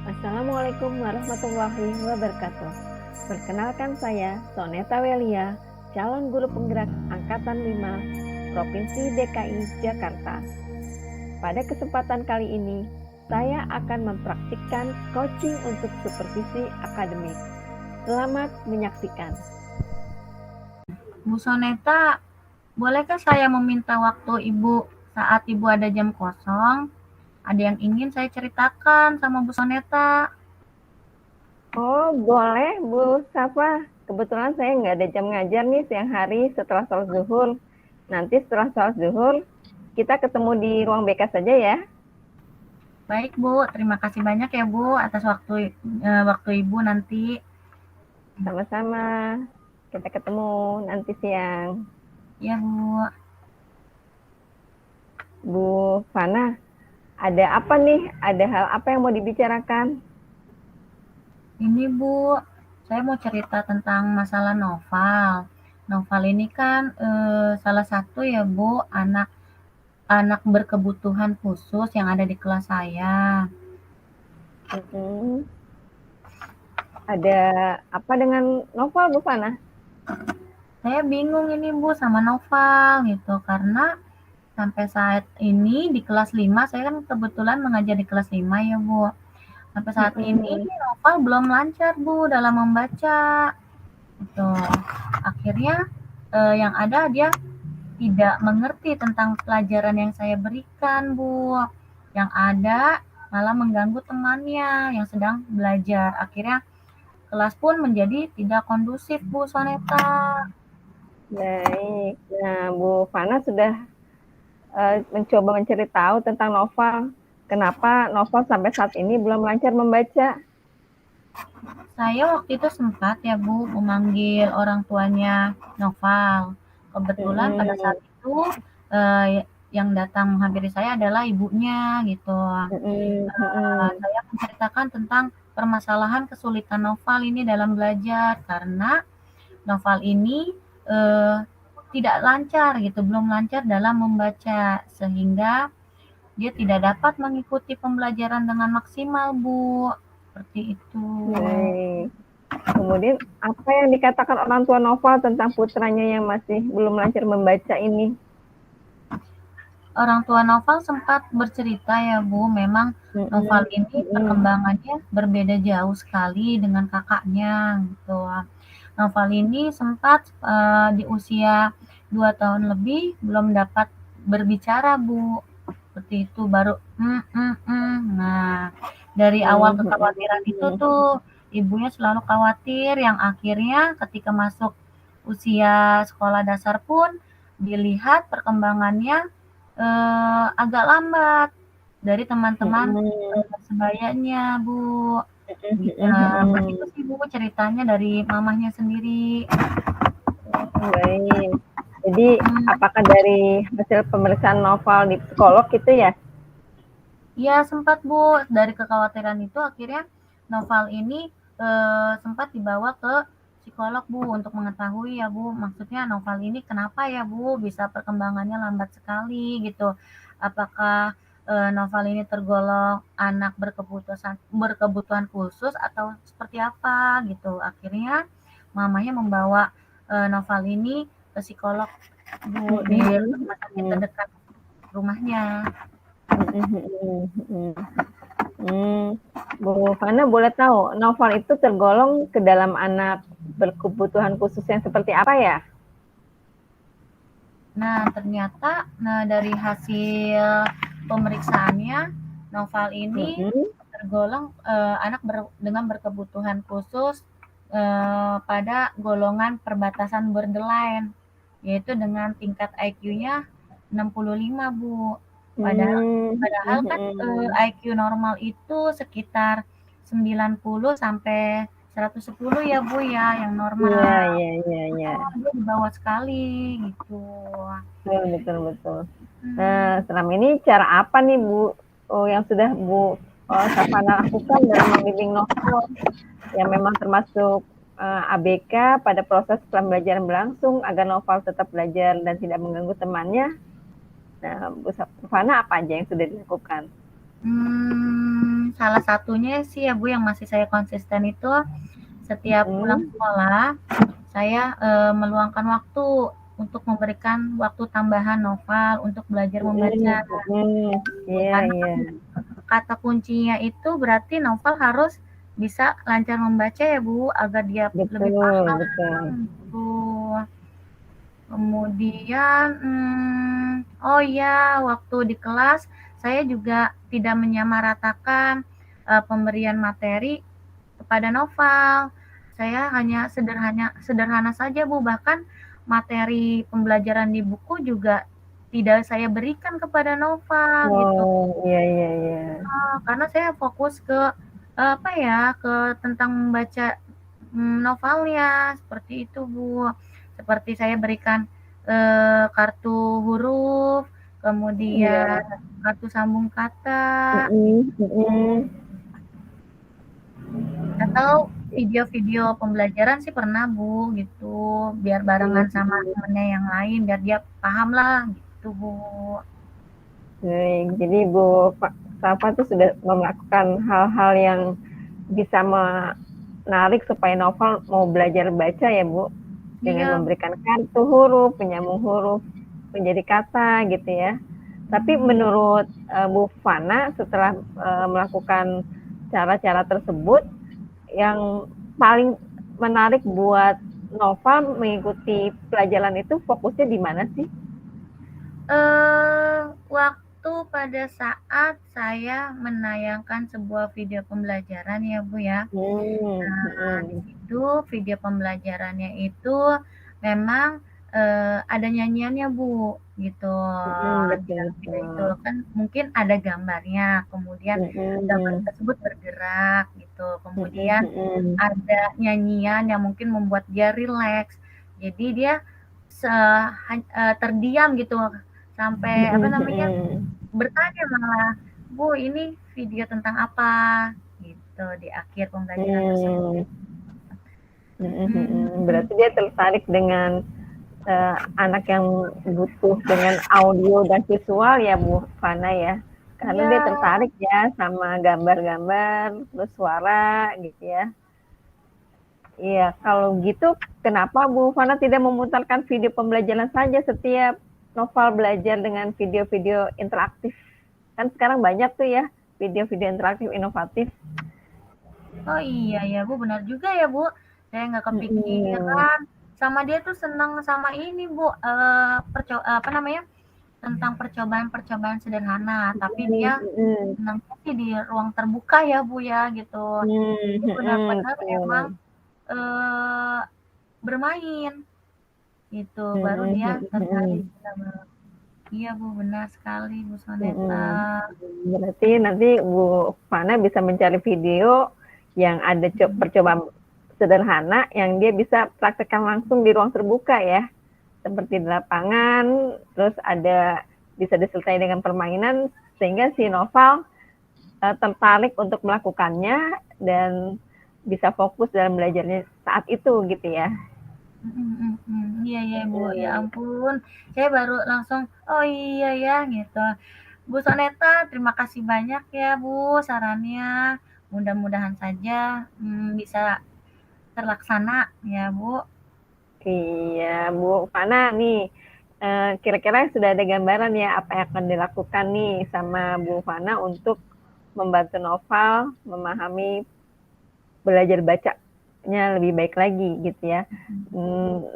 Assalamualaikum warahmatullahi wabarakatuh. Perkenalkan saya Soneta Welia, calon guru penggerak Angkatan 5, Provinsi DKI Jakarta. Pada kesempatan kali ini, saya akan mempraktikkan coaching untuk supervisi akademik. Selamat menyaksikan. Bu Soneta, bolehkah saya meminta waktu Ibu saat Ibu ada jam kosong? Ada yang ingin saya ceritakan sama Bu Soneta. Oh, boleh Bu Safa. Kebetulan saya nggak ada jam ngajar nih siang hari setelah sholat zuhur. Nanti setelah sholat zuhur, kita ketemu di ruang BK saja ya. Baik Bu, terima kasih banyak ya Bu atas waktu Ibu nanti. Sama-sama. Kita ketemu nanti siang. Ya Bu. Bu Fana, ada apa nih? Ada hal apa yang mau dibicarakan? Ini Bu, saya mau cerita tentang masalah Noval. Noval ini kan salah satu ya Bu anak berkebutuhan khusus yang ada di kelas saya. Hmm, ada apa dengan Novel, Bu Fana? Saya bingung ini Bu sama Noval gitu karena sampai saat ini di kelas 5, saya kan kebetulan mengajar di kelas 5 ya Bu. Sampai saat ini Hmm, Noval belum lancar Bu dalam membaca. Gitu. Akhirnya yang ada dia tidak mengerti tentang pelajaran yang saya berikan Bu. Yang ada malah mengganggu temannya yang sedang belajar. Akhirnya kelas pun menjadi tidak kondusif Bu Soneta. baik. Nah, Bu Fana sudah mencoba mencari tahu tentang Novel. Kenapa Novel sampai saat ini belum lancar membaca? Saya waktu itu sempat ya Bu memanggil orang tuanya Noval. Kebetulan pada Hmm, saat itu yang datang menghampiri saya adalah ibunya gitu. hmm, hmm, Saya menceritakan tentang permasalahan kesulitan Noval ini dalam belajar karena Noval ini eh, tidak lancar gitu, belum lancar dalam membaca sehingga dia tidak dapat mengikuti pembelajaran dengan maksimal Bu. Seperti itu. baik. Kemudian apa yang dikatakan orang tua Novel tentang putranya yang masih belum lancar membaca ini? Orang tua Noval sempat bercerita ya Bu, memang Noval Mm-mm, ini mm-mm, perkembangannya berbeda jauh sekali dengan kakaknya gitu. Noval ini sempat di usia 2 tahun lebih belum dapat berbicara Bu, seperti itu baru Nah, dari awal mm-mm, kekhawatiran itu mm-mm. tuh ibunya selalu khawatir yang akhirnya ketika masuk usia sekolah dasar pun dilihat perkembangannya agak lambat dari teman-teman sebayanya Bu. Begitu sih Bu ceritanya dari mamahnya sendiri. Baik. Jadi Hmm, apakah dari hasil pemeriksaan Novel di psikolog gitu ya? ya sempat Bu, dari kekhawatiran itu akhirnya Noval ini sempat dibawa ke psikolog Bu untuk mengetahui ya Bu, maksudnya Noval ini kenapa ya Bu bisa perkembangannya lambat sekali gitu. Apakah Noval ini tergolong anak berkebutuhan khusus atau seperti apa gitu. Akhirnya mamanya membawa Noval ini ke psikolog Bu di rumah sakit terdekat rumahnya. Bu Fana boleh tahu, Novel itu tergolong ke dalam anak berkebutuhan khusus yang seperti apa ya? Nah, ternyata dari hasil pemeriksaannya, Noval ini Mm-mm. tergolong anak dengan berkebutuhan khusus pada golongan perbatasan borderline, yaitu dengan tingkat IQ-nya 65, Bu. Padahal, Hmm, padahal kan IQ normal itu sekitar 90 sampai 110 ya, Bu ya, yang iya, normal. iya, iya, iya. Dia di bawah sekali gitu. Betul, betul, betul. Hmm, Nah, selama ini cara apa nih Bu yang sudah Bu Safana lakukan dalam membimbing Novel yang memang termasuk ABK pada proses pembelajaran berlangsung agar Novel tetap belajar dan tidak mengganggu temannya? Nah, Bu Safana apa aja yang sudah dilakukan? Salah satunya sih ya Bu yang masih saya konsisten itu setiap pulang sekolah saya meluangkan waktu untuk memberikan waktu tambahan novel untuk belajar membaca. Iya, Karena iya. kata kuncinya itu berarti novel harus bisa lancar membaca ya Bu agar dia lebih Betul, paham betul. gitu. Kemudian, oh ya, waktu di kelas saya juga tidak menyamaratakan pemberian materi kepada novel. Saya hanya sederhana saja Bu, bahkan materi pembelajaran di buku juga tidak saya berikan kepada novel gitu. Oh, iya, iya, iya. Karena saya fokus ke apa ya, ke tentang membaca novelnya seperti itu Bu. Seperti saya berikan kartu huruf, kemudian Iya. kartu sambung kata, atau video-video pembelajaran sih pernah Bu gitu, biar barengan sama temennya yang lain biar dia paham lah gitu Bu. Baik, jadi Bu Safa tuh sudah melakukan hal-hal yang bisa menarik supaya novel mau belajar baca ya Bu, dengan Iya. memberikan kartu huruf, penyambung huruf menjadi kata gitu ya. Tapi menurut Bu Fana setelah melakukan cara-cara tersebut, yang paling menarik buat novel mengikuti pelajaran itu fokusnya di mana sih? Waktu pada saat saya menayangkan sebuah video pembelajaran ya Bu ya. Di situ video pembelajarannya itu memang ada nyanyiannya Bu gitu. Di Betul, dalam video itu betul. kan mungkin ada gambarnya, kemudian gambar tersebut bergerak gitu. Kemudian ada nyanyian yang mungkin membuat dia rileks. Jadi dia terdiam gitu sampai apa namanya bertanya malah, Bu ini video tentang apa gitu di akhir pembelajaran tersebut. Berarti dia tertarik dengan anak yang butuh dengan audio dan visual ya Bu Fana ya, karena Iya. dia tertarik ya sama gambar-gambar terus suara gitu ya. Iya, kalau gitu kenapa Bu Fana tidak memutarkan video pembelajaran saja setiap novel belajar dengan video-video interaktif? Kan sekarang banyak tuh ya video-video interaktif inovatif. Oh iya ya Bu, benar juga ya Bu. Saya nggak kepikiran. Sama dia tuh senang sama ini Bu, apa namanya, tentang percobaan-percobaan sederhana. Tapi dia senangnya sih di ruang terbuka ya Bu ya gitu. Jadi benar-benar emang bermain gitu, baru dia tertarik. Iya Bu, benar sekali Bu Soneta. Berarti nanti Bu Fana bisa mencari video yang ada percobaan sederhana yang dia bisa praktekkan langsung di ruang terbuka ya, seperti di lapangan, terus ada bisa disertai dengan permainan sehingga si novel tertarik untuk melakukannya dan bisa fokus dalam belajarnya saat itu gitu ya. Iya ya Bu, ya ampun, saya baru langsung, oh iya ya gitu. Bu Soneta, terima kasih banyak ya Bu sarannya. Mudah-mudahan saja bisa terlaksana ya Bu. Iya Bu Fana nih, kira-kira sudah ada gambaran ya apa yang akan dilakukan nih sama Bu Fana untuk membantu novel memahami belajar bacanya lebih baik lagi gitu ya.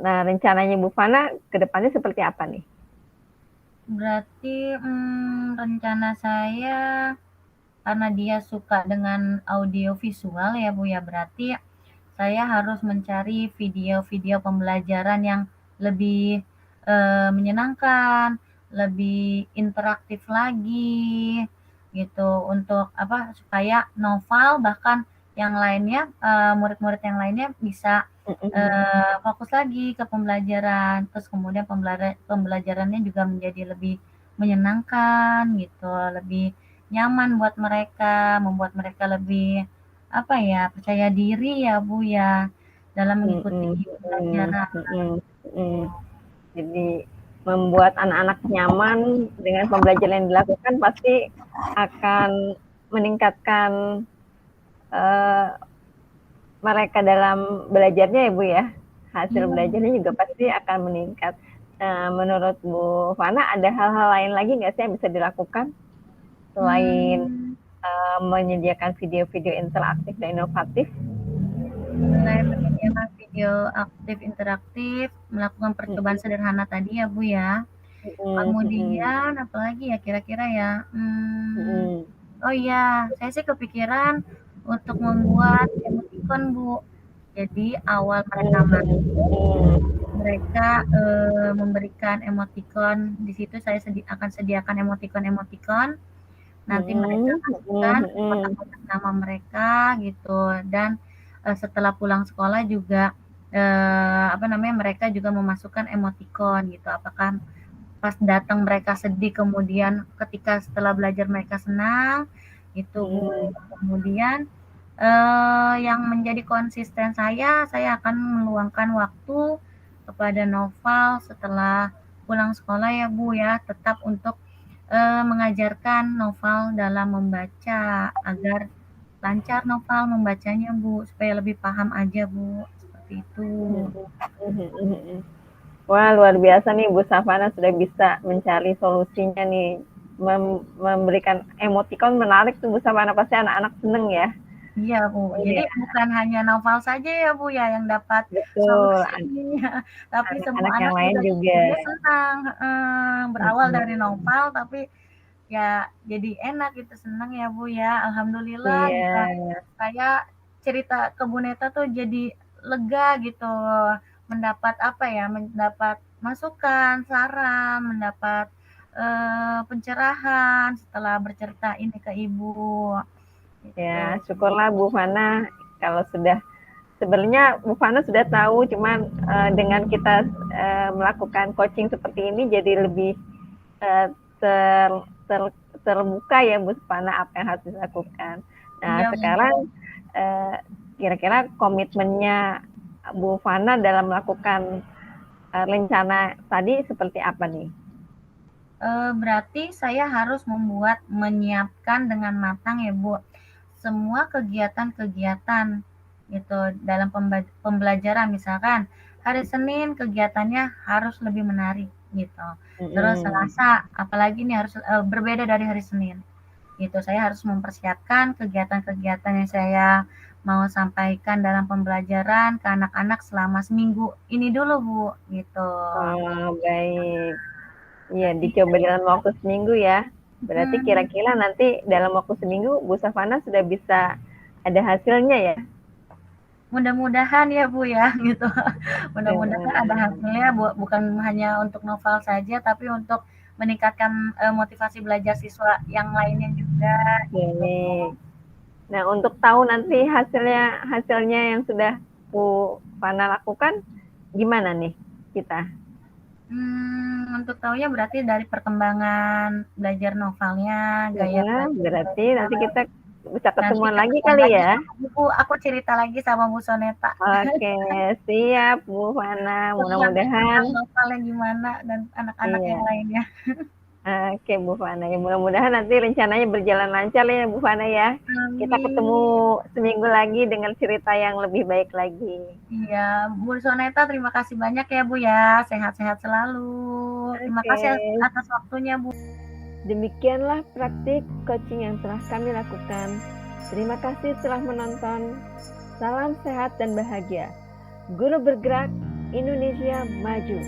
Nah rencananya Bu Fana ke depannya seperti apa nih? Berarti rencana saya karena dia suka dengan audio visual ya Bu ya, berarti saya harus mencari video-video pembelajaran yang lebih menyenangkan, lebih interaktif lagi gitu untuk apa supaya novel bahkan yang lainnya murid-murid yang lainnya bisa fokus lagi ke pembelajaran, terus kemudian pembelajarannya juga menjadi lebih menyenangkan gitu, lebih nyaman buat mereka, membuat mereka lebih apa ya, percaya diri ya Bu ya dalam mengikuti pembelajaran. Jadi membuat anak-anak nyaman dengan pembelajaran yang dilakukan pasti akan meningkatkan mereka dalam belajarnya ya Bu ya. Hasil belajarnya juga pasti akan meningkat. Menurut Bu Fana ada hal-hal lain lagi nggak sih yang bisa dilakukan selain menyediakan video-video interaktif dan inovatif? Selain menyediakan video aktif interaktif, melakukan percobaan sederhana tadi ya Bu ya. Kemudian apalagi ya kira-kira ya? Oh iya, saya sih kepikiran untuk membuat emoticon Bu. Jadi awal mereka masuk, mereka memberikan emoticon. Di situ saya akan sediakan emoticon. Nanti mereka masukkan kotak-kotak nama mereka gitu. Dan setelah pulang sekolah juga mereka juga memasukkan emoticon gitu. Apakah pas datang mereka sedih, kemudian ketika setelah belajar mereka senang itu Bu. Kemudian yang menjadi konsisten saya akan meluangkan waktu kepada Noval setelah pulang sekolah ya Bu ya, tetap untuk mengajarkan Noval dalam membaca agar lancar Noval membacanya Bu, supaya lebih paham aja Bu, seperti itu. Wah, luar biasa nih Bu Savana sudah bisa mencari solusinya nih. Memberikan emoticon menarik tuh Bu Savana, pasti anak-anak seneng ya. Iya Bu, jadi bukan hanya Noval saja ya Bu ya yang dapat Betul, solusinya, tapi semua anak-anak yang anak lain juga senang. Berawal dari Noval tapi ya jadi enak gitu, senang ya Bu ya. Alhamdulillah iya. saya cerita ke Bu Neta tuh jadi lega gitu, mendapat mendapat masukan, saran, mendapat pencerahan setelah bercerita ini ke Ibu. Gitu. Ya, syukurlah Bu Fana kalau sudah sebenarnya Bu Fana sudah tahu, cuman dengan kita melakukan coaching seperti ini jadi lebih terbuka ya Bu Fana apa yang harus dilakukan. Nah, ya, sekarang kira-kira komitmennya Bu Fana dalam melakukan rencana tadi seperti apa nih? Berarti saya harus menyiapkan dengan matang ya Bu, semua kegiatan-kegiatan gitu dalam pembelajaran. Misalkan hari Senin kegiatannya harus lebih menarik gitu. Terus Selasa apalagi nih harus berbeda dari hari Senin gitu. Saya harus mempersiapkan kegiatan-kegiatan yang saya mau sampaikan dalam pembelajaran ke anak-anak selama seminggu ini dulu Bu gitu. Oh, baik. Iya, dicoba dalam waktu seminggu ya. Berarti kira-kira nanti dalam waktu seminggu Bu Savana sudah bisa ada hasilnya ya? Mudah-mudahan ya Bu ya gitu. Mudah-mudahan ada hasilnya bukan hanya untuk Noval saja tapi untuk meningkatkan motivasi belajar siswa yang lainnya juga. Gitu. Nah, untuk tahu nanti hasilnya yang sudah Bu Fana lakukan gimana nih kita? Untuk tahunya berarti dari perkembangan belajar novelnya, gaya berarti nanti kita bisa ketemuan lagi kali ya. Bu, aku cerita lagi sama Bu Soneta. Oke, siap Bu Fana. Mudah-mudahan novelnya gimana dan anak-anak yang lainnya. Oke Bu Fana, ya mudah-mudahan nanti rencananya berjalan lancar ya Bu Fana ya. Amin. Kita ketemu seminggu lagi dengan cerita yang lebih baik lagi. Iya, Bu Soneta terima kasih banyak ya Bu ya, sehat-sehat selalu. Terima kasih atas waktunya Bu. Demikianlah praktik coaching yang telah kami lakukan. Terima kasih telah menonton. Salam sehat dan bahagia. Guru bergerak, Indonesia maju.